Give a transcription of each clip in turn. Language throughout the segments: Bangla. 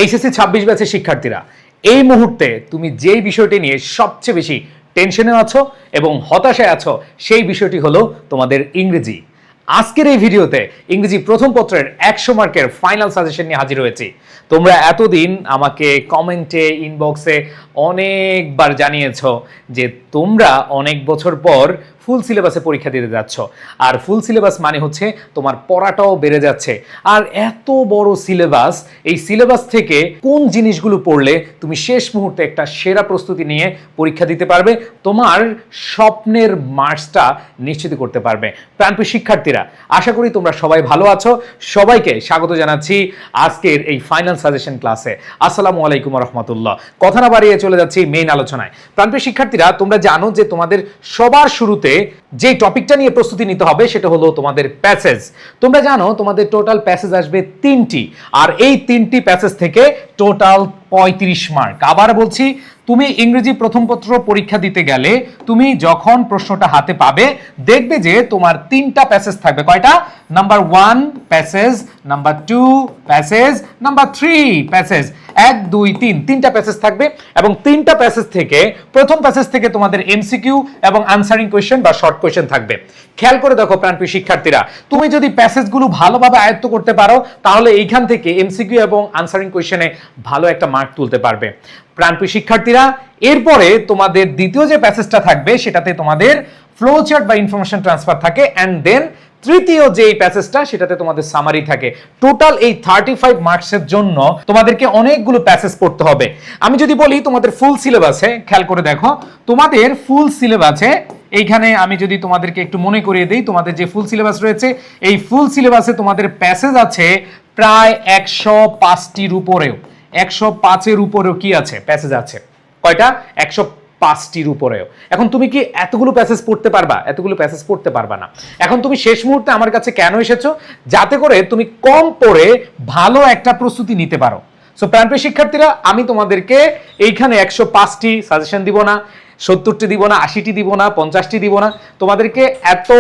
এইচএসসি 26 ব্যাচের শিক্ষার্থীরা, এই মুহূর্তে তুমি যেই বিষয়টি নিয়ে সবচেয়ে বেশি টেনশনে আছো এবং হতাশায় আছো, সেই বিষয়টি হলো তোমাদের ইংরেজি। আজকের এই ভিডিওতে ইংরেজি প্রথম পত্রের 100 মার্কের ফাইনাল সাজেশন নিয়ে হাজির হয়েছি। তোমরা এতদিন আমাকে কমেন্টে, ইনবক্সে অনেকবার জানিয়েছো যে তোমরা অনেক বছর পর ফুল সিলেবাসে পরীক্ষা দিতে যাচ্ছ, আর ফুল সিলেবাস মানে হচ্ছে তোমার পড়াটাও বেড়ে যাচ্ছে। আর এত বড় সিলেবাস, এই সিলেবাস থেকে কোন জিনিসগুলো পড়লে তুমি শেষ মুহূর্তে একটা সেরা প্রস্তুতি নিয়ে পরীক্ষা দিতে পারবে, তোমার স্বপ্নের মার্কসটা নিশ্চিত করতে পারবে। প্রাণপ্রিয় শিক্ষার্থীরা, আশা করি তোমরা সবাই ভালো আছো। সবাইকে স্বাগত জানাচ্ছি আজকের এই ফাইনাল সাজেশন ক্লাসে। আসসালামু আলাইকুম রহমতুল্লাহ। কথা না বাড়িয়ে চলে যাচ্ছি মেইন আলোচনায়। প্রাণপ্রিয় শিক্ষার্থীরা, তোমরা জানো যে তোমাদের সবার শুরুতে যে টপিকটা নিয়ে প্রস্তুতি নিতে হবে সেটা হলো তোমাদের প্যাসেজ। তোমরা জানো তোমাদের টোটাল প্যাসেজ আসবে 3টি, আর এই 3টি প্যাসেজ থেকে টোটাল 35 মার্ক। আবার বলছি, তুমি ইংরেজি প্রথম পত্র পরীক্ষা দিতে গেলে তুমি যখন প্রশ্নটা হাতে পাবে, দেখবে যে তোমার 3টা প্যাসেজ থাকবে। কয়টা? Number 1 passage, number 2 passage, number 3 passage. 1 2 3 3টা প্যাসেজ থাকবে, এবং 3টা প্যাসেজ থেকে প্রথম প্যাসেজ থেকে তোমাদের এমসিকিউ এবং আনসারিং কোয়েশ্চেন বা শর্ট কোয়েশ্চেন থাকবে। খেয়াল করে দেখো প্রাণপ্রিয় শিক্ষার্থীরা, তুমি যদি প্যাসেজগুলো ভালোভাবে আয়ত্ত করতে পারো, তাহলে এইখান থেকে এমসিকিউ এবং আনসারিং কোয়েশ্চেনে ভালো একটা মার্ক তুলতে পারবে। প্রাণপ্রিয় শিক্ষার্থীরা, এরপরে তোমাদের দ্বিতীয় যে প্যাসেজটা থাকবে সেটাতে তোমাদের ফ্লো চার্ট বা ইনফরমেশন ট্রান্সফার থাকে, এন্ড দেন তৃতীয় যে প্যাসেজটা সেটাতে তোমাদের সামারি থাকে। টোটাল এই 35 মার্কসের জন্য তোমাদেরকে অনেকগুলো প্যাসেজ পড়তে হবে। আমি যদি বলি তোমাদের ফুল সিলেবাসে, খেয়াল করে দেখো তোমাদের ফুল সিলেবাসে, এইখানে আমি যদি তোমাদেরকে একটু মনে করিয়ে দিই, তোমাদের যে ফুল সিলেবাস রয়েছে, এই ফুল সিলেবাসে তোমাদের প্যাসেজ আছে প্রায় 105টির উপরেও। 105-এর উপরেও কি আছে? প্যাসেজ আছে। কয়টা? 105টির উপরেও। এখন তুমি কি এতগুলো প্যাসেজ পড়তে পারবা? এতগুলো প্যাসেজ পড়তে পারবা না। এখন তুমি শেষ মুহূর্তে আমার কাছে কেন এসেছো? যাতে করে তুমি কম পড়ে ভালো একটা প্রস্তুতি নিতে পারো। সো প্রাণপ্রিয় শিক্ষার্থীরা, আমি তোমাদেরকে এইখানে 105টি সাজেশন দিব না, 70টি দিব না, 80টি দিব না, 50টি দিব না। তোমাদেরকে এত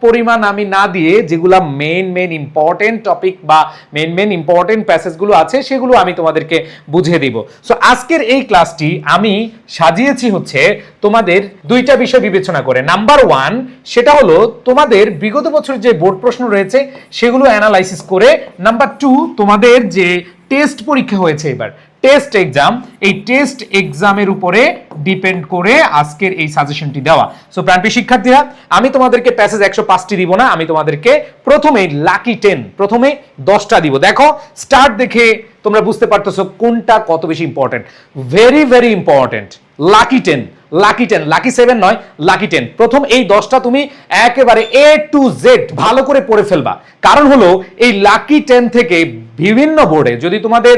পরিমাণ আমি না দিয়ে যেগুলা মেইন ইম্পর্টেন্ট টপিক বা মেইন ইম্পর্টেন্ট প্যাসেজগুলো আছে সেগুলো আমি তোমাদেরকে বুঝিয়ে দিব। সো আজকের এই ক্লাসটি আমি সাজিয়েছি হচ্ছে তোমাদের 2টা বিষয় বিবেচনা করে। নাম্বার 1 সেটা হলো তোমাদের বিগত বছরের যে বোর্ড প্রশ্ন রয়েছে সেগুলো অ্যানালাইসিস করে। নাম্বার 2 তোমাদের যে টেস্ট পরীক্ষা হয়েছে এবার, টেস্ট এক্সাম, এই টেস্ট এক্সামের উপরে ডিপেন্ড করে আজকের এই সাজেশনটি দেওয়া। সো প্রাণপ্রিয় শিক্ষার্থীরা, আমি তোমাদেরকে প্যাসেজ 105টি দিব না, আমি তোমাদেরকে প্রথমে লাকি 10, প্রথমে 10টা দিব। দেখো স্টার্ট দেখে তোমরা বুঝতে পারতেছো কোনটা কত বেশি important. Very important lucky 10, lucky 10, lucky 7 নয়, লাকি 10। প্রথম এই 10টা তুমি একেবারে A to Z ভালো করে পড়ে ফেলবা। কারণ হলো এই লাকি 10 থেকে বিভিন্ন বোর্ডে যদি তোমাদের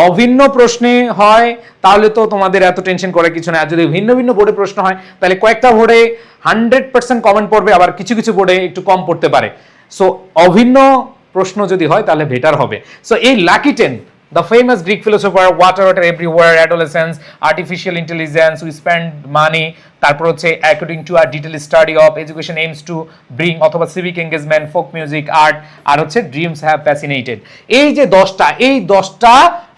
অভিন্ন প্রশ্নে হয় তাহলে তো তোমাদের এত টেনশন করার কিছু না। আর যদি ভিন্ন ভিন্ন বোর্ডে প্রশ্ন হয় তাহলে কয়েকটা বোর্ডে 100% কমন পড়বে, আবার কিছু কিছু বোর্ডে একটু কম পড়তে পারে। সো অভিন্ন প্রশ্ন যদি হয় তাহলে বেটার হবে। সো এই lucky 10, the famous Greek philosopher, water everywhere, adolescence, artificial intelligence, we spend money, তারপর হচ্ছে according to a detailed study of education aims to bring, অথবা civic engagement, folk music, art, আর হচ্ছে dreams have fascinated। এই যে 10টা, এই 10টা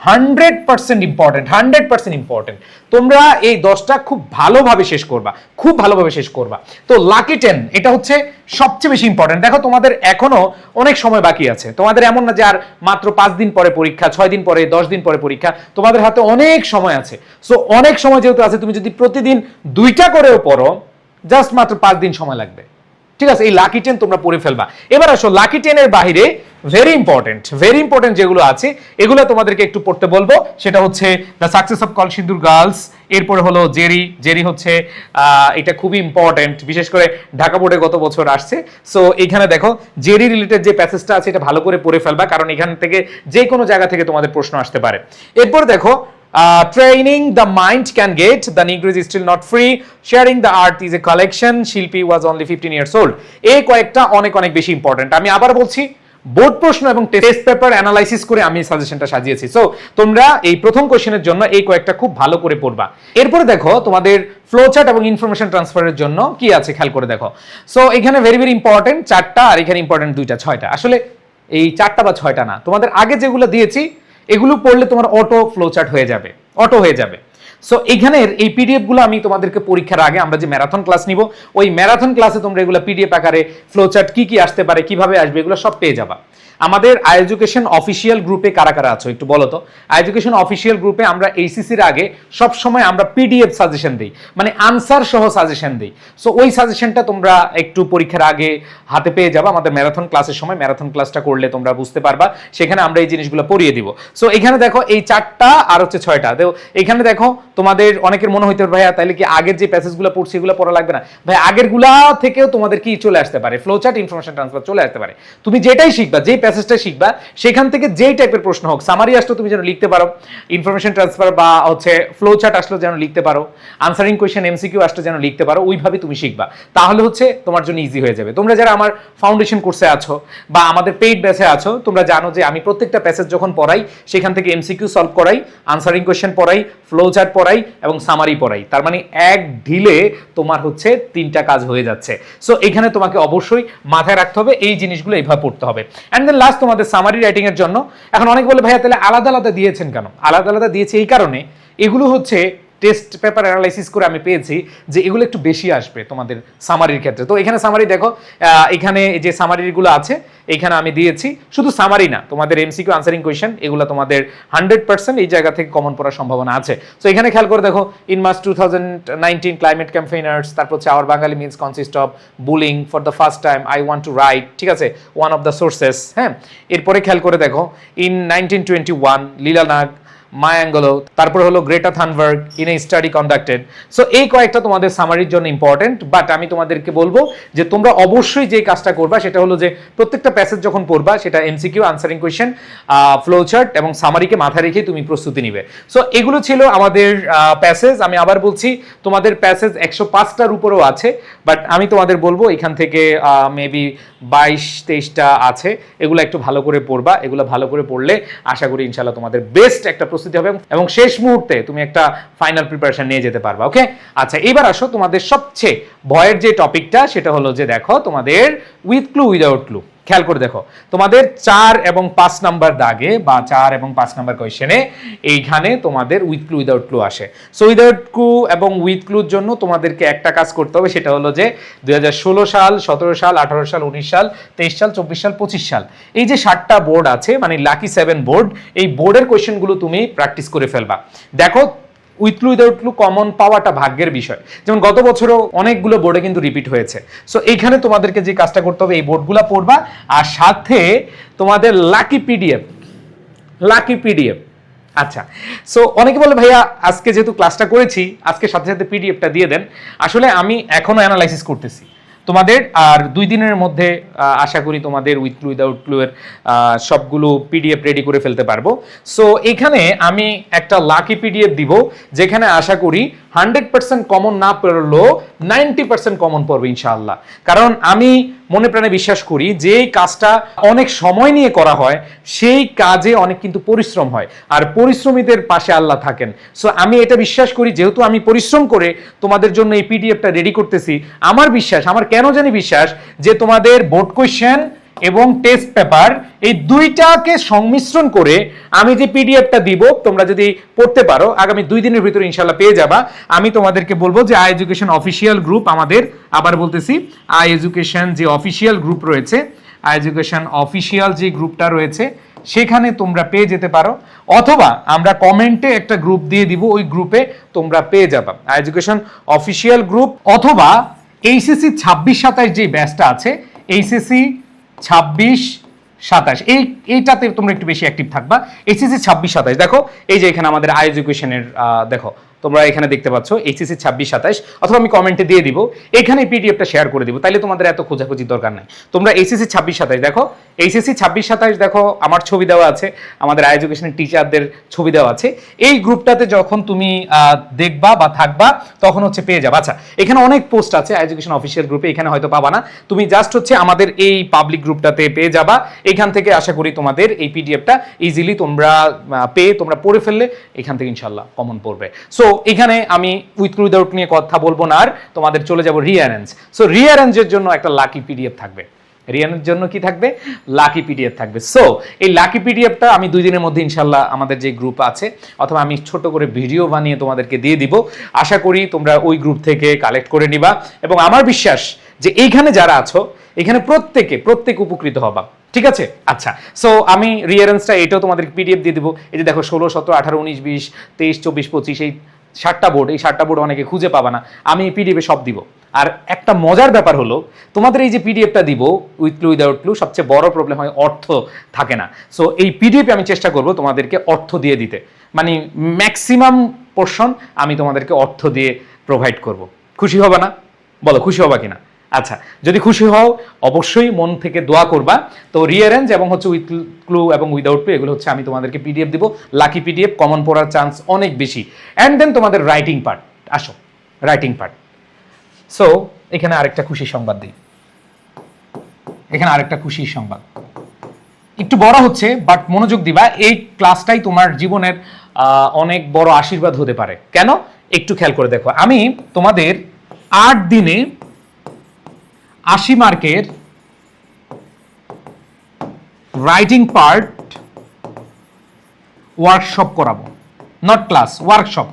100% ইম্পর্টেন্ট, 100% ইম্পর্টেন্ট। তোমরা এই 10টা খুব ভালোভাবে শেষ করবা, খুব ভালোভাবে শেষ করবা। তো লাকি 10 এটা হচ্ছে সবচেয়ে বেশি ইম্পর্টেন্ট। দেখো তোমাদের এখনো অনেক সময় বাকি আছে। তোমাদের এমন না যে আর মাত্র 5 দিন পরে পরীক্ষা, 6 দিন পরে, 10 দিন পরে পরীক্ষা। তোমাদের হাতে অনেক সময় আছে। সো অনেক সময় যেহেতু আছে, তুমি যদি প্রতিদিন 2টা করেও পড়ো, জাস্ট মাত্র 5 দিন সময় লাগবে। ঠিক আছে, এই লাকি 10 তোমরা পড়ে ফেলবা। এবার আসো লাকি 10 এর বাইরে ভেরি ইম্পর্টেন্ট যেগুলো আছে এগুলো তোমাদেরকে একটু পড়তে বলবো। সেটা হচ্ছে the success of Kalsindur girls, এরপরে হলো জেরি হচ্ছে এটা খুবই ইম্পর্টেন্ট, বিশেষ করে ঢাকা বোর্ডে গত বছর আসছে। সো এখানে দেখো জেরি রিলেটেড যে প্যাসেজটা আছে এটা ভালো করে পড়ে ফেলবা, কারণ এখান থেকে যে কোনো জায়গা থেকে তোমাদের প্রশ্ন আসতে পারে। এরপর দেখো training the mind can get, the Negroes is still not free, sharing the art is a collection, Shilpi was only 15 years old। এই কয়েকটা অনেক বেশি ইম্পর্টেন্ট। আমি আবার বলছি, বোর্ড প্রশ্ন এবং টেস্ট পেপার অ্যানালাইসিস করে আমি সাজেশনটা সাজিয়েছি। সো তোমরা এই প্রথম কোশ্চেনের জন্য এই কয়েকটা খুব ভালো করে পড়বা। এরপরে দেখো তোমাদের ফ্লো চার্ট এবং ইনফরমেশন ট্রান্সফারের জন্য কি আছে খেয়াল করে দেখো। সো এখানে ভেরি ইম্পর্টেন্ট 4টা, আর এখানে ইম্পর্টেন্ট 2টা, 6টা। আসলে এই 4টা বা 6টা না, তোমাদের আগে যেগুলো দিয়েছি এগুলো পড়লে তোমার অটো ফ্লোচার্ট হয়ে যাবে, অটো হয়ে যাবে। সো এখানের এই পিডিএফ গুলো আমি তোমাদেরকে পরীক্ষার আগে আমরা যে ম্যারাথন ক্লাস নিব, ওই ম্যারাথন ক্লাসে তোমরা এগুলো পিডিএফ আকারে ফ্লোচার্ট কি কি আসতে পারে, কিভাবে আসবে, এগুলো সব পেয়ে যাবা। আমাদের এডুকেশন অফিসিয়াল গ্রুপে কারা কারা আছো একটু বলো তো। এডুকেশন অফিসিয়াল গ্রুপে আমরা এইচএসসির আগে সব সময় আমরা পিডিএফ সাজেশন দিই, মানে আনসার সহ সাজেশন দিই। সো ওই সাজেশনটা তোমরা একটু পরীক্ষার আগে হাতে পেয়ে যাবে আমাদের ম্যারাথন ক্লাসের সময়। ম্যারাথন ক্লাসটা করলে তোমরা বুঝতে পারবা, সেখানে আমরা এই জিনিসগুলো পড়িয়ে দিব। সো এখানে দেখো এই 4টা আর হচ্ছে 6টা, এখানে দেখো তোমাদের অনেকের মনে হইতে পারে ভাইয়া তাহলে কি আগের যে প্যাসেজগুলো পড়ছি এগুলো পড়া লাগবে না? ভাই আগের গুলা থেকেও তোমাদের কি চলে আসতে পারে, ফ্লোচার্ট, ইনফরমেশন ট্রান্সফার চলে আসতে পারে। তুমি যেটাই শিখবা, যে প্যাসেজটা শিখবা সেখান থেকে যেই টাইপের প্রশ্ন হোক, সামারি আসলে তুমি যেন লিখতে পারো, ইনফরমেশন ট্রান্সফার বা হচ্ছে ফ্লোচার্ট আসলে যেন লিখতে পারো, আনসারিং কোয়েশ্চেন এমসিকিউ আসলে যেন লিখতে পারো, ওইভাবে তুমি শিখবা। তাহলে হচ্ছে তোমার জন্য ইজি হয়ে যাবে। তোমরা যারা আমার ফাউন্ডেশন কোর্সে আছো বা আমাদের পেইড ব্যাচে আছো, তোমরা জানো যে আমি প্রত্যেকটা প্যাসেজ যখন পড়াই সেখান থেকে এমসিকিউ সলভ করাই, আনসারিং কোয়েশ্চেন পড়াই, ফ্লোচার্ট পড়াই এবং সামারি পড়াই। তার মানে এক ঢিলে তোমার হচ্ছে 3টা কাজ হয়ে যাচ্ছে। সো এখানে তোমাকে অবশ্যই মাথায় রাখতে হবে এই জিনিসগুলো এইভাবে পড়তে হবে। অ্যান্ড দেন লাস্ট তোমাদের সামারি রাইটিং এর জন্য এখন অনেক বলে ভাইয়া তাহলে আলাদা আলাদা দিয়েছেন কেন? আলাদা আলাদা দিয়েছি এই কারণে, এগুলো হচ্ছে টেস্ট পেপার অ্যানালাইসিস করে আমি পেয়েছি যে এগুলো একটু বেশি আসবে তোমাদের সামারির ক্ষেত্রে। তো এখানে সামারি দেখো, এখানে যে সামারিগুলো আছে এখানে আমি দিয়েছি, শুধু সামারি না, তোমাদের এমসিকিউ আনসারিং কোয়েশ্চেন এগুলো তোমাদের 100% এই জায়গা থেকে কমন পড়ার সম্ভাবনা আছে। সো এখানে খেয়াল করে দেখো, ইন মার্চ 2019 ক্লাইমেট ক্যাম্পেইনার্স, তারপর হচ্ছে our Bengali means consist of bullying for the first time, I want to write, ঠিক আছে, ওয়ান অফ দ্য সোর্সেস। হ্যাঁ, এরপরে খেয়াল করে দেখো, ইন 1921 লীলা নাগ, মায়াঙ্গলো, তারপর হলো Greta Thunberg in a study conducted. So এই কয়েকটা তোমাদের সামারির জন্য ইম্পর্টেন্ট, বাট আমি তোমাদেরকে বলবো যে তোমরা অবশ্যই যে কাজটা করবা সেটা হলো যে প্রত্যেকটা প্যাসেজ যখন পড়বা সেটা এমসিকিউ, আনসারিং কোয়েশ্চেন, ফ্লোচার্ট এবং সামারিকে মাথায় রেখে তুমি প্রস্তুতি নিবে। সো এগুলো ছিল আমাদের প্যাসেজ। আমি আবার বলছি, তোমাদের প্যাসেজ 105টার উপরেও আছে, বাট আমি তোমাদের বলবো এখান থেকে মেবি 22-23টা আছে। এগুলো একটু ভালো করে পড়বা, এগুলো ভালো করে পড়লে আশা করি ইনশাআল্লাহ তোমাদের বেস্ট একটা প্রস্তুতি হবে এবং শেষ মুহূর্তে তুমি একটা ফাইনাল প্রিপারেশন নিয়ে যেতে পারবা। ওকে, আচ্ছা এবার আসো তোমাদের সবচেয়ে ভয়ের যে টপিকটা, সেটা হলো যে দেখো তোমাদের উইথ ক্লু উইদাউট ক্লু। খেয়াল করে দেখো, তোমাদের 4 এবং 5 নাম্বার দাগে বা 4 এবং 5 নাম্বার কোয়েশ্চেনে এইখানে তোমাদের উইথ ক্লু উইদাউট ক্লু আসে। সো উইদাউট ক্লু এবং উইথ ক্লুর জন্য তোমাদেরকে একটা কাজ করতে হবে, সেটা হলো যে 2016 সাল, 17 সাল, 18 সাল, 19 সাল, 23 সাল, 24 সাল, 25 সাল, এই যে 7টা বোর্ড আছে, মানে লাকি 7 বোর্ড, এই বোর্ডের কোয়েশ্চেনগুলো তুমি প্র্যাকটিস করে ফেলবা। দেখো with clue without clue common পাওয়াটা ভাগ্যের বিষয়। যেমন গত বছরও অনেকগুলো বোর্ডে কিন্তু রিপিট হয়েছে। সো এইখানে তোমাদেরকে যে কাজটা করতে হবে, এই বোর্ডগুলো পড়বা আর সাথে তোমাদের লাকি পিডিএফ। আচ্ছা, সো অনেকে বলে ভাইয়া আজকে যেহেতু ক্লাসটা করেছি, আজকে সাথে সাথে পিডিএফটা দিয়ে দেন। আসলে আমি এখনো অ্যানালাইসিস করতেছি তোমাদের, আর 2 দিনের মধ্যে আশা করি তোমাদের উইথ ক্লু উইদাউট ক্লু এর সবগুলো পিডিএফ রেডি করে ফেলতে পারবো। সো এখানে আমি একটা লাকি পিডিএফ দিব, যেখানে আশা করি 100% কমন না পড়লেও 90% কমন পড়বে ইনশাআল্লাহ। কারণ আমি মনে প্রাণে বিশ্বাস করি যে কাজটা অনেক সময় নিয়ে করা হয়, সেই কাজে অনেক কিন্তু পরিশ্রম হয়, আর পরিশ্রমীদের পাশে আল্লাহ থাকেন। সো আমি এটা বিশ্বাস করি, যেহেতু আমি পরিশ্রম করে তোমাদের জন্য এই পিডিএফটা রেডি করতেছি, আমার বিশ্বাস, আমার কেন জানি বিশ্বাস যে তোমাদের বোর্ড কোয়েশ্চেন এবং টেস্ট পেপার এই দুইটাকে সংমিশ্রণ করে আমি যে পিডিএফটা দিব, তোমরা যদি পড়তে পারো আগামী 2 দিনের ভিতরে ইনশাআল্লাহ পেয়ে যাবা। আমি তোমাদেরকে বলবো যে আই এডুকেশন অফিসিয়াল গ্রুপ, আমাদের আবার বলতেছি আই এডুকেশন যে অফিসিয়াল গ্রুপ রয়েছে, আই এডুকেশন অফিসিয়াল যে গ্রুপটা রয়েছে সেখানে তোমরা পেয়ে যেতে পারো, অথবা আমরা কমেন্টে একটা গ্রুপ দিয়ে দিব, ওই গ্রুপে তোমরা পেয়ে যাবা আই এডুকেশন অফিসিয়াল গ্রুপ, অথবা এইচএসসি 26-27 যে ব্যাচটা আছে, এইচএসসি 26-27 এইটাতে তোমরা একটু বেশি অ্যাক্টিভ থাকবা। এইচএসসি 26-27 দেখো, এই যে এখানে আমাদের আই এডুকেশনের দেখো তোমরা এখানে দেখতে পাচ্ছ এইচএসসি 26-27, অথবা আমি কমেন্টে দিয়ে দিব, এখানে পিডিএফটা শেয়ার করে দিব, তাইলে তোমাদের এত খোঁজাখুঁজির দরকার নাই। তোমরা এইচএসসি 26-27 দেখো, এইচএসসি 26-27 দেখো, আমার ছবি দেওয়া আছে, আমাদের আই এডুকেশনের টিচারদের ছবি দেওয়া আছে। এই গ্রুপটাতে যখন তুমি দেখবা বা থাকবা তখন হচ্ছে পেয়ে যাবা। আচ্ছা, এখানে অনেক পোস্ট আছে আই এডুকেশন অফিসিয়াল গ্রুপে, এখানে হয়তো পাবা না, তুমি জাস্ট হচ্ছে আমাদের এই পাবলিক গ্রুপটাতে পেয়ে যাবা। এখান থেকে আশা করি তোমাদের এই পিডিএফটা ইজিলি তোমরা পেয়ে তোমরা পড়ে ফেললে এখান থেকে ইনশাআল্লাহ কমন পড়বে। সো এখানে আমি উইথ ক্লু উইদাউট নিয়ে কথা বলবো না, আর তোমাদের চলে যাব রিঅ্যারেঞ্জ। সো রিঅ্যারেঞ্জের জন্য একটা লাকি পিডিএফ থাকবে। রিয়ানের জন্য কি থাকবে? লাকি পিডিএফ থাকবে। সো এই লাকি পিডিএফটা আমি 2 দিনের মধ্যে ইনশাল্লাহ আমাদের যে গ্রুপ আছে অথবা আমি ছোট করে ভিডিও বানিয়ে তোমাদেরকে দিয়ে দিব। আশা করি তোমরা ওই গ্রুপ থেকে কালেক্ট করে নিবা এবং আমার বিশ্বাস যে এইখানে যারা আছো এখানে প্রত্যেক উপকৃত হবা। ঠিক আছে? আচ্ছা, সো আমি রিয়ারেন্সটা এটাও তোমাদেরকে পিডিএফ দিয়ে দিব। এই যে দেখো 16, 17, 18, 19, 20, 23, 24, 25 এই 7টা বোর্ড, এই 7টা বোর্ড অনেকে খুঁজে পাবা না, আমি পিডিএফে সব দিব। আর একটা মজার ব্যাপার হলো তোমাদের এই যে পিডিএফটা দিব উইথ ক্লু উইদাউট ক্লু, সবচেয়ে বড় প্রবলেম হয় অর্থ থাকে না। সো এই পিডিএফে আমি চেষ্টা করব তোমাদেরকে অর্থ দিয়ে দিতে, মানে ম্যাক্সিমাম পোর্শন আমি তোমাদেরকে অর্থ দিয়ে প্রোভাইড করব। খুশি হবে না? বলো খুশি হবা কিনা? আচ্ছা, যদি খুশি হও অবশ্যই মন থেকে দোয়া করবা। তো রিঅ্যারেঞ্জ এবং হচ্ছে উইথ ক্লু এবং উইদাউট ক্লু এগুলো হচ্ছে আমি তোমাদেরকে পিডিএফ দিব, লাকি পিডিএফ, কমন পড়ার চান্স অনেক বেশি। অ্যান্ড দেন তোমাদের রাইটিং পার্ট, আসো রাইটিং পার্ট। সো এখানে আরেকটা খুশির সংবাদ দিই, এখানে আরেকটা খুশির সংবাদ, একটু বড় হচ্ছে বাট মনোযোগ দিবা, এই ক্লাসটাই তোমার জীবনের অনেক বড় আশীর্বাদ হতে পারে। কেন? একটু খেয়াল করে দেখো, আমি তোমাদের 8 দিনে 80 মার্কের রাইটিং পার্ট ওয়ার্কশপ করাবো, নট ক্লাস, ওয়ার্কশপ।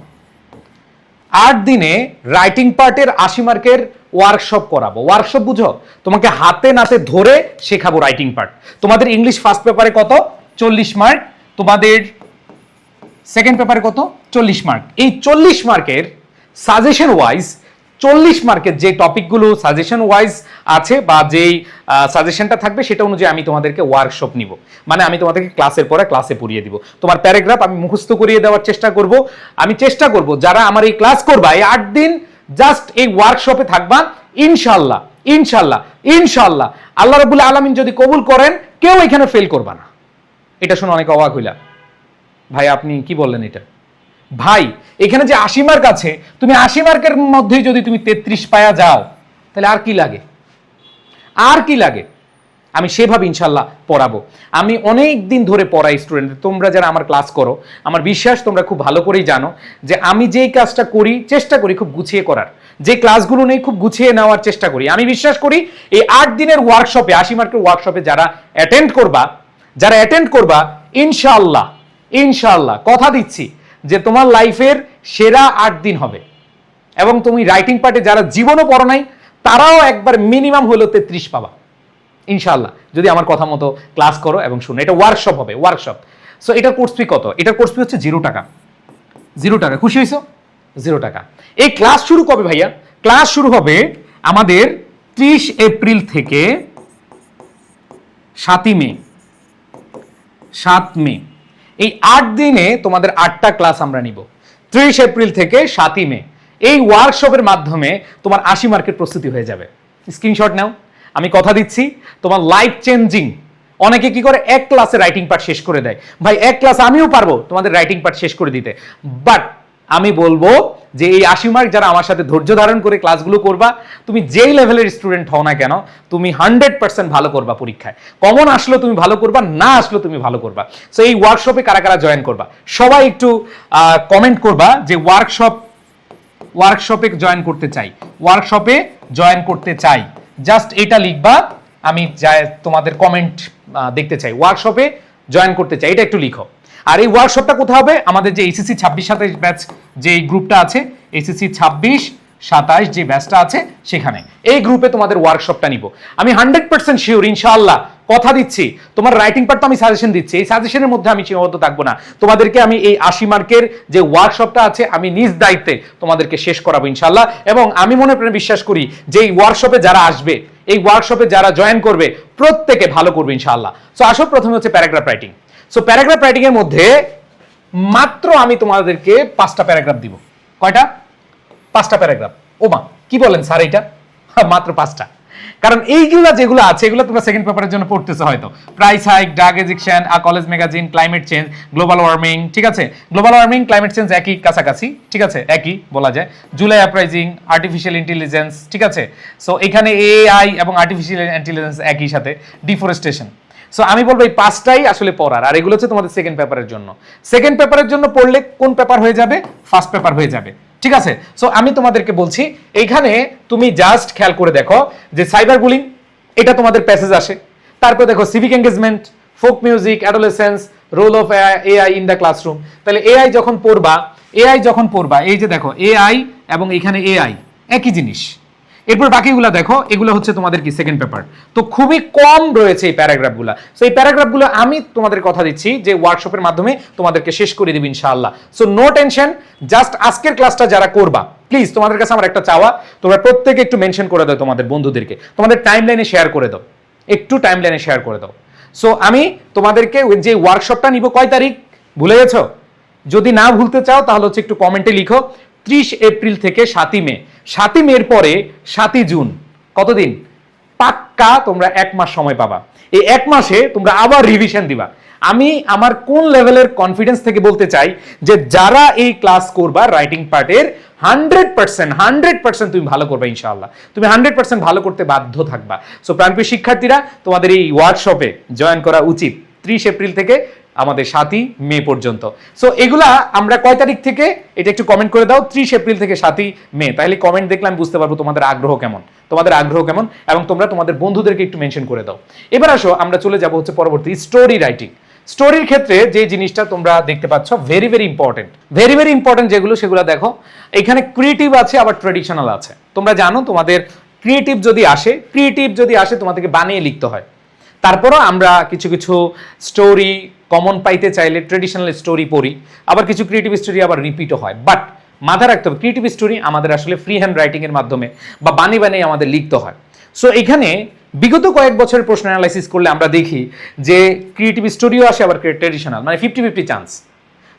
8 দিনে রাইটিং পার্টের 80 মার্কের ওয়ার্কশপ করাবো। ওয়ার্কশপ বুঝো? তোমাকে হাতে নাতে ধরে শেখাবো রাইটিং পার্ট। তোমাদের ইংলিশ ফার্স্ট পেপারে কত? 40 মার্ক। তোমাদের সেকেন্ড পেপারে কত? 40 মার্ক। এই 40 মার্কের সাজেশন ওয়াইজ 40 মার্কের যে টপিকগুলো সাজেশন ওয়াইজ আছে বা যেই সাজেশনটা থাকবে সেটা অনুযায়ী আমি তোমাদেরকে ওয়ার্কশপ নিব, মানে আমি তোমাদেরকে ক্লাসের পরে ক্লাসে পড়িয়ে দিব। তোমার প্যারাগ্রাফ আমি মুখস্থ করিয়ে দেওয়ার চেষ্টা করব। আমি চেষ্টা করব যারা আমার এই ক্লাস করবা এই 8 দিন জাস্ট এই ওয়ার্কশপে থাকবা, ইনশাআল্লাহ ইনশাআল্লাহ ইনশাআল্লাহ আল্লাহ রাব্বুল আলামিন যদি কবুল করেন কেউ এখানে ফেল করবা না। এটা শুনে অনেক অবাক হইলা, ভাই আপনি কি বললেন এটা? ভাই এখানে যে 80 মার্ক আছে, তুমি 80 মার্কের মধ্যে যদি তুমি 33 পায়া যাও তাহলে আর কি লাগে? আর কি লাগে? আমি সেভাবে ইনশাল্লাহ পড়াবো। আমি অনেক দিন ধরে পড়াই স্টুডেন্ট, তোমরা যারা আমার ক্লাস করো আমার বিশ্বাস তোমরা খুব ভালো করেই জানো যে আমি যেই কাজটা করি চেষ্টা করি খুব গুছিয়ে করার, যে ক্লাসগুলো নেই খুব গুছিয়ে নেওয়ার চেষ্টা করি। আমি বিশ্বাস করি এই 8 দিনের ওয়ার্কশপে 80 মার্কের ওয়ার্কশপে যারা অ্যাটেন্ড করবা ইনশাআল্লাহ ইনশাআল্লাহ কথা দিচ্ছি যে তোমার লাইফের সেরা 8 দিন হবে। এবং তুমি রাইটিং পার্টে যারা জীবনও পড়ো নাই তারাও একবার মিনিমাম হলো 33 পাবা ইনশাআল্লাহ, যদি আমার কথা মতো ক্লাস করো এবং শুনো। এটা ওয়ার্কশপ হবে, ওয়ার্কশপ। সো এটার কোর্স ফি কত? এটার কোর্স ফি হচ্ছে 0 টাকা। 0 টাকা। খুশি হয়েছো? 0 টাকা। এই ক্লাস শুরু কবে ভাইয়া? ক্লাস শুরু হবে আমাদের 30 এপ্রিল থেকে 7 মে। 7 মে এই 8 দিনে তোমাদের 8টা ক্লাস আমরা নিব। 30 এপ্রিল থেকে 7 মে এই ওয়ার্কশপের মাধ্যমে তোমার 80 মার্কের প্রস্তুতি হয়ে যাবে। স্ক্রিনশট নাও, আমি কথা দিচ্ছি তোমার লাইফ চেঞ্জিং। অনেকে কি করে এক ক্লাসে রাইটিং পার্ট শেষ করে দেয়। ভাই এক ক্লাস আমিও পারবো তোমাদের রাইটিং পার্ট শেষ করে দিতে, বাট আমি বলবো যে এই 80 মার্ক যারা আমার সাথে ধৈর্য ধারণ করে ক্লাসগুলো করবা, তুমি যেই লেভেলের স্টুডেন্ট হও না কেন তুমি 100% ভালো করবা পরীক্ষায়। কমন আসলো তুমি ভালো করবা, না আসলো তুমি ভালো করবা। সো এই ওয়ার্কশপে কারা কারা জয়েন করবা সবাই একটু কমেন্ট করবা যে ওয়ার্কশপে জয়েন করতে চাই, ওয়ার্কশপে জয়েন করতে চাই। জাস্ট এটা লিখবা, আমি তোমাদের কমেন্ট দেখতে চাই। ওয়ার্কশপে জয়েন করতে চাই এটা একটু লিখো। আর এই ওয়ার্কশপটা কোথায় হবে? আমাদের যে এইচএসসি 26-27 ব্যাচ যে গ্রুপটা আছে, এইচএসসি 26-27 যে ব্যাচটা আছে সেখানে, এই গ্রুপে তোমাদের ওয়ার্কশপটা নিব। আমি 100% শিওর ইনশাআল্লাহ কথা দিচ্ছি তোমার রাইটিং পার্ট তো আমি সাজেশন দিচ্ছি, এই সাজেশনের মধ্যে আমি সীমাবদ্ধ থাকবো না। তোমাদেরকে আমি এই 80 মার্কের যে ওয়ার্কশপটা আছে আমি নিজ দায়িত্বে তোমাদেরকে শেষ করাবো ইনশাআল্লাহ। এবং আমি মনে প্রাণে বিশ্বাস করি যে এই ওয়ার্কশপে যারা আসবে, এই ওয়ার্কশপে যারা জয়েন করবে প্রত্যেকে ভালো করবে ইনশাআল্লাহ। সো আসো প্রথমে হচ্ছে paragraph writing. So paragraph writing এর মধ্যে মাত্র আমি তোমাদেরকে 5টা প্যারাগ্রাফ দিব। কয়টা? 5টা প্যারাগ্রাফ। ওমা কি বলেন স্যার এটা? মাত্র 5টা। কারণ এইগুলো যেগুলো আছে এগুলো তোমরা সেকেন্ড পেপারের জন্য পড়তেছো হয়তো। Price hike, drug addiction, college magazine, climate change, global warming, ঠিক আছে? গ্লোবাল ওয়ার্মিং ক্লাইমেট চেঞ্জ একই কাছাকাছি, ঠিক আছে? একই বলা যায়। জুলাই আপরাইজিং, আর্টিফিশিয়াল ইন্টেলিজেন্স, ঠিক আছে? সো এখানে এআই এবং আর্টিফিশিয়াল ইন্টেলিজেন্স একই সাথে, ডিফরেস্টেশন। সো আমি বলবো এই 5টাই আসলে পড়ার, আর এগুলো হচ্ছে তোমাদের সেকেন্ড পেপারের জন্য। সেকেন্ড পেপারের জন্য পড়লে কোন পেপার হয়ে যাবে? ফার্স্ট পেপার হয়ে যাবে, ঠিক আছে? সো আমি তোমাদেরকে বলছি এইখানে তুমি জাস্ট খেয়াল করে দেখো যে সাইবার বুলিং, এটা তোমাদের প্যাসেজ আসে। তারপর দেখো civic engagement, folk music, adolescence, role of AI in the classroom. তাহলে এআই যখন পড়বা এই যে দেখো এআই এবং এখানে এআই একই জিনিস। এরপর বাকিগুলো দেখো, এগুলো হচ্ছে তোমাদের কি সেকেন্ড পেপার। তো খুবই কম রয়েছে এই প্যারাগ্রাফগুলো। সো এই প্যারাগ্রাফগুলো আমি তোমাদের কথা দিচ্ছি যে ওয়ার্কশপের মাধ্যমে তোমাদেরকে শেষ করে দেব ইনশাআল্লাহ। সো নো টেনশন, জাস্ট আজকের ক্লাসটা যারা করবা প্লিজ তোমাদের কাছে আমার একটা চাওয়া, তোমরা প্রত্যেকে একটু মেনশন করে দাও তোমাদের বন্ধুদেরকে, তোমাদের টাইমলাইনে শেয়ার করে দাও, একটু টাইমলাইনে শেয়ার করে দাও। সো আমি তোমাদেরকে যে ওয়ার্কশপটা নিব কয় তারিখ ভুলে গেছো? যদি না ভুলতে চাও তাহলে হচ্ছে একটু কমেন্টে লিখো 30 এপ্রিল থেকে 7ই মে। 7ই মের পরে 7ই জুন, কতদিন? পাক্কা তোমরা 1 মাস সময় পাবা। এই 1 মাসে তোমরা আবার রিভিশন দিবা। আমি আমার কোন লেভেলের কনফিডেন্স থেকে বলতে চাই যে যারা এই ক্লাস করবা রাইটিং পার্টের 100% তুমি ভালো করবে ইনশাআল্লাহ। তুমি 100% ভালো করতে বাধ্য থাকবা। সো প্রাণপ্রিয় শিক্ষার্থীরা, তোমাদের এই ওয়ার্কশপে জয়েন করা উচিত 30 এপ্রিল থেকে আমাদের 7ই মে পর্যন্ত। সো এগুলা আমরা কয় তারিখ থেকে, এটা একটু কমেন্ট করে দাও। 30 এপ্রিল থেকে 7ই মে। তাহলে কমেন্ট দেখলে আমি বুঝতে পারবো তোমাদের আগ্রহ কেমন, এবং তোমরা তোমাদের বন্ধুদেরকে একটু মেনশন করে দাও। এবার আসো আমরা চলে যাব হচ্ছে পরবর্তী স্টোরি রাইটিং। স্টোরির ক্ষেত্রে যে জিনিসটা তোমরা দেখতে পাচ্ছ ভেরি ভেরি ইম্পর্টেন্ট যেগুলো, সেগুলো দেখো। এখানে ক্রিয়েটিভ আছে আবার ট্রেডিশনাল আছে। তোমরা জানো তোমাদের ক্রিয়েটিভ যদি আসে তোমাদেরকে বানিয়ে লিখতে হয়। তারপরও আমরা কিছু কিছু স্টোরি কমন পাইতে চাইলে ট্রেডিশনাল স্টোরি পড়ি, আবার কিছু ক্রিয়েটিভ স্টোরি আবার রিপিটও হয়। বাট মাথায় রাখতে হবে ক্রিয়েটিভ স্টোরি আমাদের আসলে ফ্রি হ্যান্ড রাইটিং এর মাধ্যমে বা বানিয়ে আমাদের লিখতে হয়। সো এখানে বিগত কয়েক বছরের প্রশ্ন অ্যানালাইসিস করলে আমরা দেখি যে ক্রিয়েটিভ স্টোরিও আসে আবার ট্রেডিশনাল, মানে 50-50 চান্স।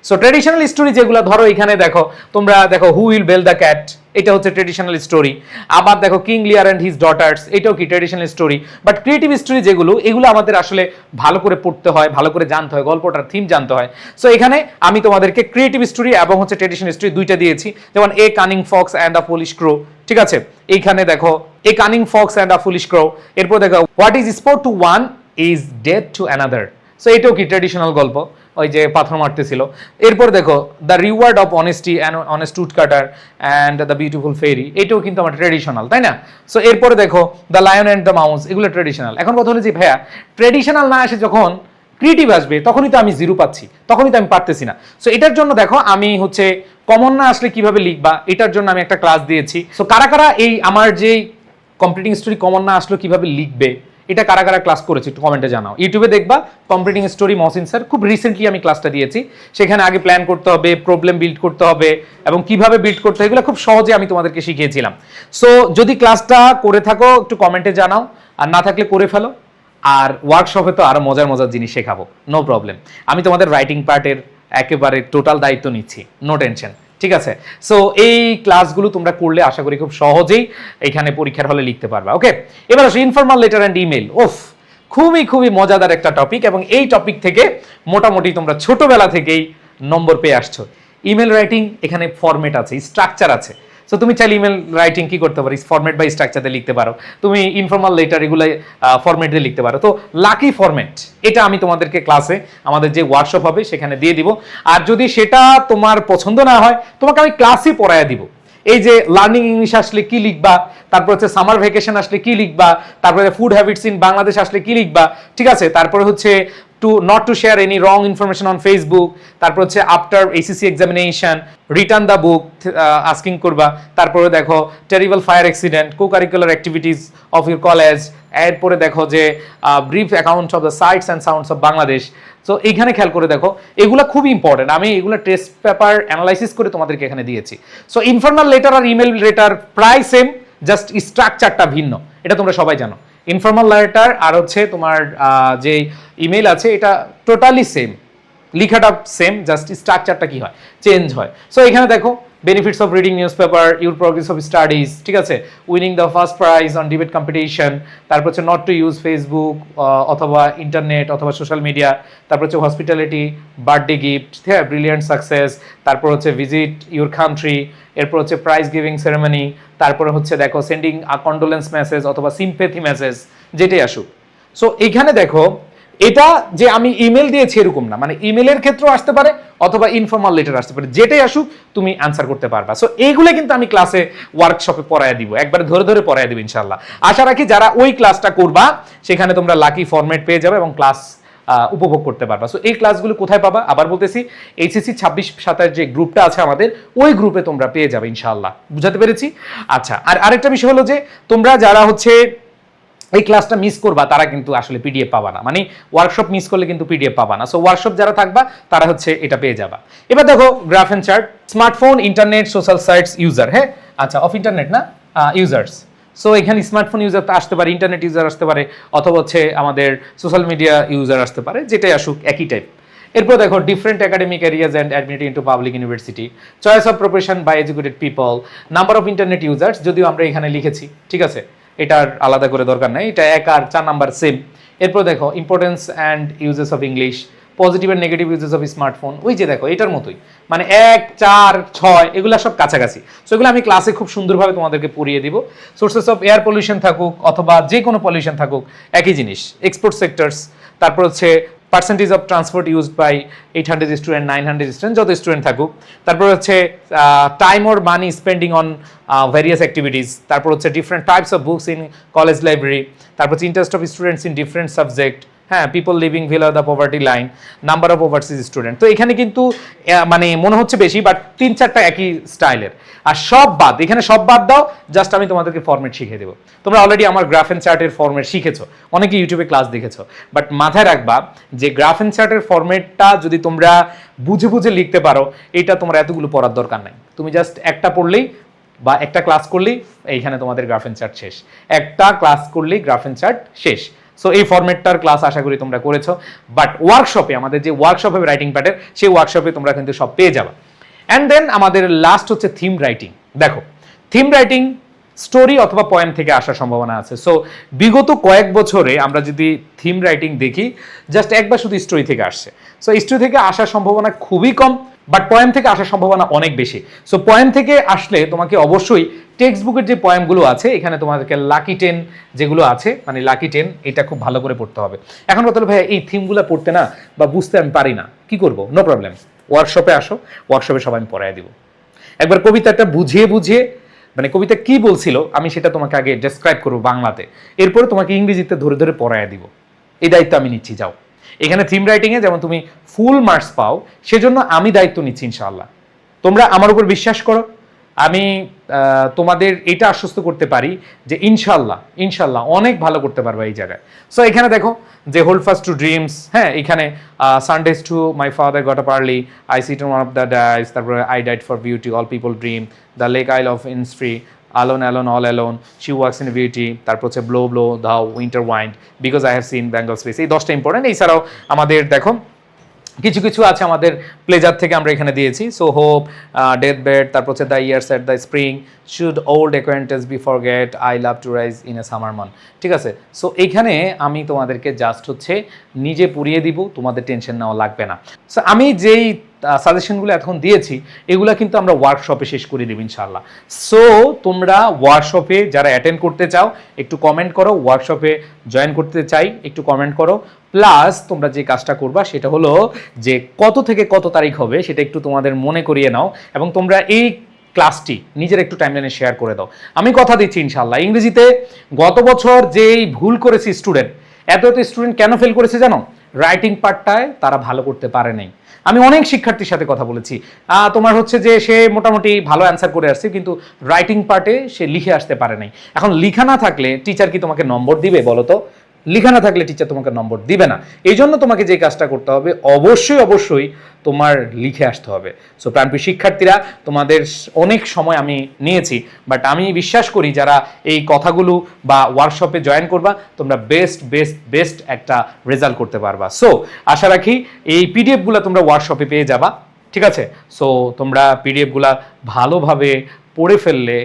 সো ট্রেডিশনাল স্টোরি যেগুলো ধরো, এখানে দেখো তোমরা দেখো who will bell the cat, এটা হচ্ছে ট্রেডিশনাল স্টোরি। আবার দেখো কিং লিয়ার অ্যান্ড হিজ ডটার্স, এটাও কি traditional story. But creative story যেগুলো, এগুলো আমাদের আসলে ভালো করে পড়তে হয়, ভালো করে জানতে হয়, গল্পটার থিম জানতে হয়। সো এখানে আমি তোমাদেরকে ক্রিয়েটিভ স্টোরি এবং হচ্ছে ট্রেডিশনাল স্টোরি দুইটা দিয়েছি। যেমন a cunning fox and a foolish crow, ঠিক আছে? এইখানে দেখো a cunning fox and a foolish crow. এরপর দেখো what is sport to one is death to another. So এটাও কি ট্রেডিশনাল গল্প, ওই যে পাথর মারতেছিল। এরপর দেখো the reward of honesty and honest woodcutter and the beautiful ফেরি, এটাও কিন্তু আমার ট্রেডিশনাল, তাই না? সো এরপরে দেখো the lion and the mouse, এগুলো ট্রেডিশনাল। এখন কথা হলো যে ভাইয়া ট্রেডিশনাল না আসে যখন ক্রিয়েটিভ আসবে তখনই তো আমি জিরো পাচ্ছি, তখনই তো আমি পারতেছি না। সো এটার জন্য দেখো আমি হচ্ছে কমন না আসলে কিভাবে লিখবা এটার জন্য আমি একটা ক্লাস দিয়েছি। সো কারা কারা এই আমার যে কমপ্লিটিং স্টোরি কমন না আসলে কিভাবে লিখবে এটা কারা কারা ক্লাস করেছে একটু কমেন্টে জানাও। ইউটিউবে দেখবা কমপ্লিটিং স্টোরি মহসিন স্যার, খুব রিসেন্টলি আমি ক্লাসটা দিয়েছি। সেখানে আগে প্ল্যান করতে হবে, প্রবলেম বিল্ড করতে হবে এবং কিভাবে বিল্ড করতে হবে এগুলো খুব সহজে আমি তোমাদেরকে শিখিয়েছিলাম। সো যদি ক্লাসটা করে থাকো একটু কমেন্টে জানাও, আর না থাকলে করে ফেলো। আর ওয়ার্কশপে তো আরো মজার জিনিস শেখাবো, নো প্রবলেম। আমি তোমাদের রাইটিং পার্টের একেবারে টোটাল দায়িত্ব নিচ্ছি, নো টেনশন, ঠিক আছে? সো এই ক্লাসগুলো তোমরা করলে আশা করি খুব সহজেই এখানে পরীক্ষার হলে লিখতে পারবা। ওকে, এবার আসো ইনফর্মাল লেটার অ্যান্ড ইমেল। ওফ, খুবই মজাদার একটা টপিক, এবং এই টপিক থেকে মোটামুটি তোমরা ছোটবেলা থেকেই নম্বর পেয়ে আসছো। ইমেল রাইটিং, এখানে ফরম্যাট আছে, স্ট্রাকচার আছে। সো তুমি চাইলে ইমেল রাইটিং কি করতে পারো, ফরম্যাট বাই স্ট্রাকচারে লিখতে পারো। তুমি ইনফর্মাল লেটার এগুলো ফরম্যাট দিয়ে লিখতে পারো। তো লাকি ফরম্যাট এটা আমি তোমাদেরকে ক্লাসে আমাদের যে ওয়ার্কশপ হবে সেখানে দিয়ে দিব। আর যদি সেটা তোমার পছন্দ না হয় তোমাকে আমি ক্লাসই পড়ায় দিব। এই যে লার্নিং ইংলিশ আসলে কি লিখবা, তারপর হচ্ছে সামার ভ্যাকেশন আসলে কি লিখবা, তারপরে ফুড হ্যাবিটস ইন বাংলাদেশ আসলে কি লিখবা, ঠিক আছে? তারপরে হচ্ছে not to share any wrong information on Facebook, তারপর হচ্ছে after ACC examination return the book asking করবা। তারপরে দেখো terrible fire accident, co-curricular activities of your college, এরপরে দেখো যে brief account of the sights and sounds of Bangladesh। So এইখানে খেয়াল করে দেখো, এগুলা খুবই ইম্পর্টেন্ট। আমি এগুলো টেস্ট পেপার অ্যানালাইসিস করে তোমাদেরকে এখানে দিয়েছি। সো ইনফর্মাল লেটার আর ইমেল লেটার প্রায় সেম, জাস্ট স্ট্রাকচারটা ভিন্ন, এটা তোমরা সবাই জানো। ইনফর্মাল লেটার আর হচ্ছে তোমার যে ইমেল আছে এটা টোটালি সেম, লেখাটা সেম, জাস্ট স্ট্রাকচারটা কি হয়, চেঞ্জ হয়। সো এখানে দেখো benefits of reading news paper, your progress of studies, ঠিক আছে? Winning the first prize on debate competition, তারপর হচ্ছে নট টু ইউজ ফেসবুক অথবা ইন্টারনেট অথবা সোশ্যাল মিডিয়া, তারপর হচ্ছে হসপিটালিটি, বার্থডে গিফট, হ্যাঁ, ব্রিলিয়ান্ট সাকসেস, তারপর হচ্ছে ভিজিট ইউর কান্ট্রি, এরপর হচ্ছে প্রাইজ গিভিং সেরেমনি, তারপরে হচ্ছে দেখো সেন্ডিং আ কন্ডোলেন্স মেসেজ অথবা সিম্পেথি মেসেজ, যেটাই আসুক। সো এইখানে দেখো এটা যে আমি ইমেল দিয়েছি এরকম না, মানে ইমেলের ক্ষেত্রেও আসতে পারে অথবা ইনফর্মাল লেটার আসতে পারে, যেটাই আসুক তুমি অ্যান্সার করতে পারবা। সো এইগুলো কিন্তু আমি ক্লাসে ওয়ার্কশপে পড়ায় দিব, একবার ধরে ধরে পড়ায় দিব ইনশাল্লাহ। আশা রাখি যারা ওই ক্লাসটা করবা সেখানে তোমরা লাকি ফরম্যাট পেয়ে যাবে এবং ক্লাস উপভোগ করতে পারবা। সো এই ক্লাসগুলো কোথায় পাবা আবার বলতেছি, এইচএসসি 26-27 যে গ্রুপটা আছে আমাদের, ওই গ্রুপে তোমরা পেয়ে যাবে ইনশাআল্লাহ। বুঝাতে পেরেছি? আচ্ছা, আর আরেকটা বিষয় হলো যে তোমরা যারা হচ্ছে এই ক্লাসটা মিস করবা তারা কিন্তু আসলে পিডিএফ পাবা না, মানে ওয়ার্কশপ মিস করলে কিন্তু পিডিএফ পাবা না। সো ওয়ার্কশপ যারা থাকবা তারা হচ্ছে এটা পেয়ে যাবা। এবার দেখো graph and chart, smartphone, internet, social sites, user. হ্যাঁ আচ্ছা, অফ ইন্টারনেট না, ইউজার্স। সো এখানে স্মার্টফোন ইউজার আসতে পারে, ইন্টারনেট ইউজার আসতে পারে, অথবা হচ্ছে আমাদের সোশ্যাল মিডিয়া ইউজার আসতে পারে, যেটাই আসুক একই টাইপ। এরপর দেখো different academic areas and admitted into public university, choice of profession by educated people, number of internet users, যদিও আমরা এখানে লিখেছি, ঠিক আছে, এটার আলাদা করে দরকার নাই, এটা 1 আর 4 নাম্বার সেম। এরপর দেখো importance and uses of English, positive and negative uses of smartphone, ওই যে দেখো এটার মতোই, মানে 1, 4, 6 এগুলো সব কাছাকাছি। সো এগুলো আমি ক্লাসে খুব সুন্দরভাবে তোমাদেরকে পড়িয়ে দিব। সোর্সেস অফ এয়ার পলিউশন থাকুক অথবা যে কোনো পলিউশন থাকুক একই জিনিস, এক্সপোর্ট সেক্টরস, তারপর হচ্ছে percentage of transport use by 800 student, 900 student, যত স্টুডেন্ট থাকুক। তারপর হচ্ছে time or money spending on various activities, তারপর হচ্ছে different types of books in college library, তারপর হচ্ছে interest of students in different subject, হ্যাঁ, people living below the poverty line, number of overseas student. তো এখানে কিন্তু মানে মনে হচ্ছে বেশি, বাট 3-4টা একই স্টাইলের। আর সব বাদ, এখানে সব বাদ দাও, জাস্ট আমি তোমাদেরকে ফরম্যাট শিখিয়ে দেবো। তোমরা অলরেডি আমার গ্রাফ এন্ড চার্টের ফরম্যাট শিখেছো, অনেকে ইউটিউবে ক্লাস দেখেছো, বাট মাথায় রাখবা যে গ্রাফ এন্ড চার্টের ফরম্যাটটা যদি তোমরা বুঝে বুঝে লিখতে পারো, এটা তোমার এতগুলো পড়ার দরকার নাই। তুমি জাস্ট একটা পড়লেই বা একটা ক্লাস করলেই এইখানে তোমাদের গ্রাফ এন্ড চার্ট শেষ, একটা ক্লাস করলেই গ্রাফ এন্ড চার্ট শেষ। সো এই ফরম্যাটটার ক্লাস আশা করি তোমরা করেছো, বাট ওয়ার্কশপে, আমাদের যে ওয়ার্কশপ হবে রাইটিং প্যাডের, সেই ওয়ার্কশপে তোমরা কিন্তু সব পেয়ে যাবে। অ্যান্ড দেন আমাদের লাস্ট হচ্ছে থিম রাইটিং। দেখো থিম রাইটিং স্টোরি অথবা পয়েম থেকে আসার সম্ভাবনা আছে। সো বিগত কয়েক বছরে আমরা যদি থিম রাইটিং দেখি, জাস্ট একবার শুধু স্টোরি থেকে আসছে। সো স্টোরি থেকে আসার সম্ভাবনা খুবই কম, বাট পয়েম থেকে আসার সম্ভাবনা অনেক বেশি। সো পয়েম থেকে আসলে তোমাকে অবশ্যই টেক্সট বুকের যে পয়েমগুলো আছে, এখানে তোমাদেরকে লাকি 10 যেগুলো আছে, মানে লাকি 10, এটা খুব ভালো করে পড়তে হবে। এখন কথা হলো ভাই এই থিমগুলো পড়তে না বা বুঝতে আমি পারি না, কি করব? নো প্রবলেম, ওয়ার্কশপে আসো, ওয়ার্কশপে সবাই আমি পড়ায় দিব। একবার কবিতাটা বুঝিয়ে বুঝিয়ে, মানে কবিতা কি বলছিল আমি সেটা তোমাকে আগে ডেসক্রাইব করবো বাংলাতে, এরপরে তোমাকে ইংরেজিতে ধরে ধরে পড়ায় দিব। এই দায়িত্ব আমি নিচ্ছি। যাও, এখানে থিম রাইটিংয়ে যেমন তুমি ফুল মার্কস পাও, সেজন্য আমি দায়িত্ব নিচ্ছি ইনশাআল্লাহ। তোমরা আমার উপর বিশ্বাস করো, আমি তোমাদের এটা আশ্বস্ত করতে পারি যে ইনশাআল্লাহ ইনশাআল্লাহ অনেক ভালো করতে পারবে এই জায়গায়। সো এখানে দেখো যে হোল্ড ফাস্ট টু ড্রিমস, হ্যাঁ, এখানে Sundays too my father got up early, I sit on one of the dice, তারপরে I died for beauty, all people dream, the lake isle of Innisfree, alone alone all alone, she works in beauty, তারপর হচ্ছে blow blow thou winter wind, because I have seen Bengal space। এই 10টা ইম্পর্টেন্ট। এছাড়াও আমাদের দেখো কিছু কিছু আছে আমাদের প্লেজার থেকে আমরা এখানে দিয়েছি। সো হোপ, ডেথ বেড, তারপর হচ্ছে the years at the spring, should old acquaintance be forget, I love to rise in a summer মান। ঠিক আছে, সো এইখানে আমি তোমাদেরকে জাস্ট হচ্ছে নিজে পুড়িয়ে দিব, তোমাদের টেনশন নেওয়া লাগবে না। সো আমি যেই সাজেশনগুলো এখন দিয়েছি এগুলো কিন্তু আমরা ওয়ার্কশপে শেষ করে দেব ইনশাআল্লাহ। সো তোমরা ওয়ার্কশপে যারা অ্যাটেন্ড করতে চাও একটু কমেন্ট করো, ওয়ার্কশপে জয়েন করতে চাই একটু কমেন্ট করো। প্লাস তোমরা যে কাজটা করবা সেটা হলো যে কত থেকে কত তারিখ হবে সেটা একটু তোমাদের মনে করিয়ে নাও, এবং তোমরা এই ক্লাসটি নিজের একটু টাইমলাইনে শেয়ার করে দাও। আমি কথা দিচ্ছি ইনশাআল্লাহ ইংরেজিতে গত বছর যেই ভুল করেছি স্টুডেন্ট, এত স্টুডেন্ট কেন ফেল করেছে জানো? রাইটিং পার্টটায় তারা ভালো করতে পারে নাই। আমি অনেক শিক্ষার্থীর সাথে কথা বলেছি, তোমার হচ্ছে যে সে মোটামুটি ভালো অ্যান্সার করে আসছে, কিন্তু রাইটিং পার্টে সে লিখে আসতে পারে নাই। এখন লিখা না থাকলে টিচার কি তোমাকে নম্বর দিবে বলো তো? লিখা না থাকলে টিচার তোমাকে নম্বর দিবে না। এই জন্য তোমাকে যে কাজটা করতে হবে অবশ্যই অবশ্যই তোমার লিখে আসতে হবে। সো প্রাণপ্রিয় শিক্ষার্থীরা, তোমাদের অনেক সময় আমি নিয়েছি, বাট আমি বিশ্বাস করি যারা এই কথাগুলো বা ওয়ার্কশপে জয়েন করবা তোমরা বেস্ট বেস্ট বেস্ট একটা রেজাল্ট করতে পারবা। সো আশা রাখি এই পিডিএফগুলো তোমরা ওয়ার্কশপে পেয়ে যাবা, ঠিক আছে? সো তোমরা পিডিএফগুলা ভালোভাবে পড়ে ফেললে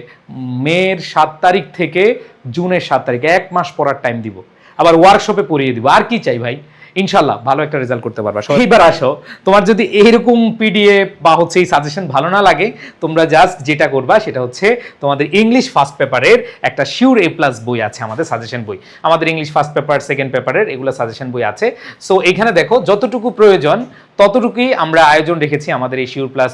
মের 7 তারিখ থেকে জুনের 7 তারিখ 1 মাস পড়ার টাইম দিব, আবার ওয়ার্কশপে পড়িয়ে দিব। আর কি চাই ভাই? ইনশাল্লাহ ভালো একটা রেজাল্ট করতে পারবা। এইবার আসো, তোমার যদি এইরকম পিডিএফ বা হচ্ছে এই সাজেশন ভালো না লাগে, তোমরা জাস্ট যেটা করবা সেটা হচ্ছে তোমাদের ইংলিশ ফার্স্ট পেপারের একটা শিওর A+ বই আছে, আমাদের সাজেশন বই, আমাদের ইংলিশ ফার্স্ট পেপার সেকেন্ড পেপারের এগুলো সাজেশন বই আছে। সো এখানে দেখো যতটুকু প্রয়োজন ততটুকুই আমরা আয়োজন রেখেছি আমাদের এই শিওর প্লাস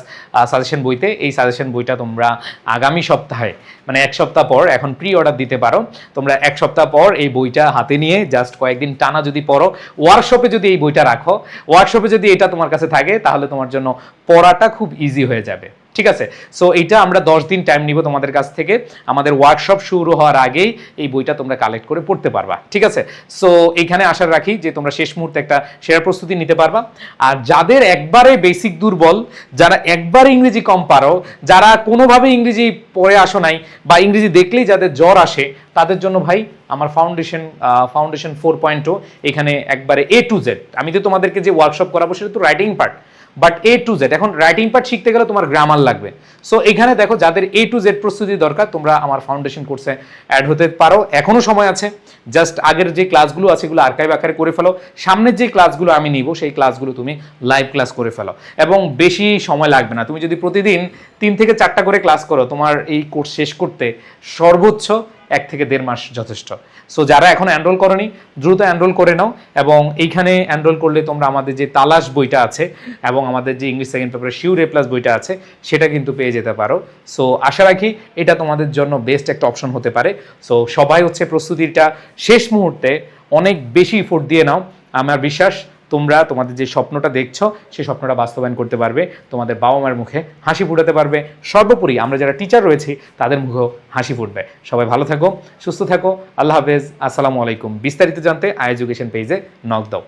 সাজেশন বইতে। এই সাজেশন বইটা তোমরা আগামী সপ্তাহে, মানে এক সপ্তাহ পর, এখন প্রি অর্ডার দিতে পারো। তোমরা এক সপ্তাহ পর এই বইটা হাতে নিয়ে জাস্ট কয়েকদিন টানা যদি পড়ো, ওয়ার্কশপে যদি এই বইটা রাখো, ওয়ার্কশপে যদি এটা তোমার কাছে থাকে, তাহলে তোমার জন্য পড়াটা খুব ইজি হয়ে যাবে। ঠিক আছে, সো এইটা আমরা 10 দিন টাইম নিব তোমাদের কাছ থেকে। আমাদের ওয়ার্কশপ শুরু হওয়ার আগেই এই বইটা তোমরা কালেক্ট করে পড়তে পারবা। ঠিক আছে, সো এইখানে আশা রাখি যে তোমরা শেষ মুহূর্তে একটা সেরা প্রস্তুতি নিতে পারবা। আর যাদের একবারে বেসিক দুর্বল, যারা একবার ইংরেজি কম পারো, যারা কোনোভাবে ইংরেজি পড়ে আসো নাই, বা ইংরেজি দেখলেই যাদের জ্বর আসে, তাদের জন্য ভাই আমার ফাউন্ডেশন 4.0 এখানে একবারে A to Z। আমি তো তোমাদেরকে যে ওয়ার্কশপ করাবো সেটা তো writing part, but A to Z। এখন রাইটিং পার্ট শিখতে গেলে তোমার গ্রামার লাগবে। সো এখানে দেখো যাদের A to Z প্রস্তুতি দরকার, তোমরা আমার ফাউন্ডেশন কোর্সে অ্যাড হতে পারো, এখনো সময় আছে। জাস্ট আগের যে ক্লাসগুলো আছে এগুলো আর্কাইভ আকারে করে ফেলো, সামনের যে ক্লাসগুলো আমি নিব সেই ক্লাসগুলো তুমি লাইভ ক্লাস করে ফেলো, এবং বেশি সময় লাগবে না। তুমি যদি প্রতিদিন 3 থেকে 4টা করে ক্লাস করো, তোমার এই কোর্স শেষ করতে সর্বোচ্চ 1 থেকে 1.5 মাস যথেষ্ট। সো যারা এখন এনরোল করনি, দ্রুত এনরোল করে নাও, এবং এইখানে এনরোল করলে তোমরা আমাদের যে তালাশ বইটা আছে এবং আমাদের যে ইংলিশ সেকেন্ড পেপারের শিওর A+ বইটা আছে সেটা কিন্তু পেয়ে যেতে পারো। সো আশা রাখি এটা তোমাদের জন্য বেস্ট একটা অপশন হতে পারে। সো সবাই হচ্ছে প্রস্তুতিটা শেষ মুহূর্তে অনেক বেশি এফোর্ট দিয়ে নাও। আমার বিশ্বাস তোমরা তোমাদের যে স্বপ্নটা দেখছো সেই স্বপ্নটা বাস্তবায়ন করতে পারবে, তোমাদের বাবা মার মুখে হাসি ফুটাতে পারবে, সর্বোপরি আমরা যারা টিচার রয়েছি তাদের মুখেও হাসি ফুটবে। সবাই ভালো থাকো, সুস্থ থাকো, আল্লাহ হাফেজ, আসসালামু আলাইকুম। বিস্তারিত জানতে আই এডুকেশন পেজে নক দাও।